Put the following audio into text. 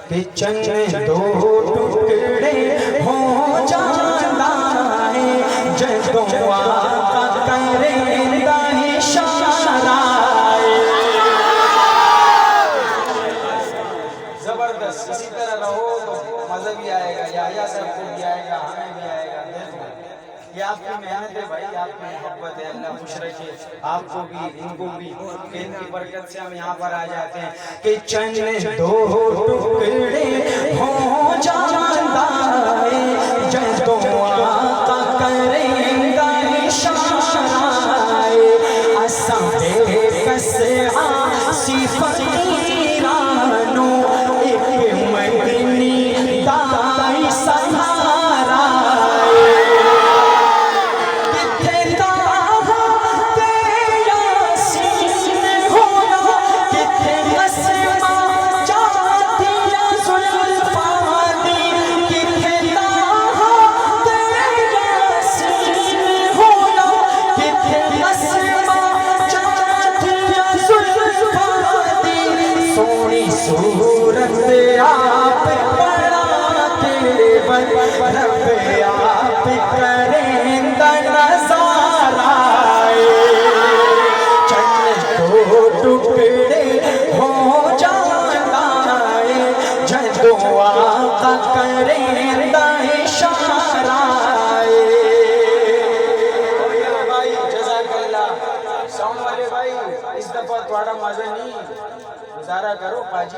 کہ چند دو ٹکڑے ہو جاتا ہے جدوں آقا کرندہ اشارہ زبردست. اسی طرح رہو تو مزہ بھی آئے گا، یحییٰ صاحب کو بھی آئے گا، ہمیں بھی آئے گا. یہ آپ کی محنت ہے بھائی، آپ کی محبت ہے. اللہ خوش رکھے آپ کو بھی ان کو بھی، کہ ان کی برکت سے ہم یہاں پر آ جاتے ہیں. کہ چند دو ٹکڑے ہو جاتا ہے جدوں آقا کرندہ اشارہ اساں بے کس عاصی فقیرانو ایک مدنی دائی سہارا کتھے دعوت یاسین ہویا کتھے قسمہ جاتیاں زلفاں دی کتھے دعوت یاسین ہویا کتھے قسمہ جاتیاں زلفاں دی سونی صورت آپ بڑا کیول رب آپ کرندہ نظارہ چند دو ٹکڑے ہو جاتا ہے جدوں آقا کرندہ اشارہ بھائی جزاک اللہ. ساؤنڈ والے بھائی اس دفعہ تھوڑا مزہ نہیں گزارا کرو. پاجی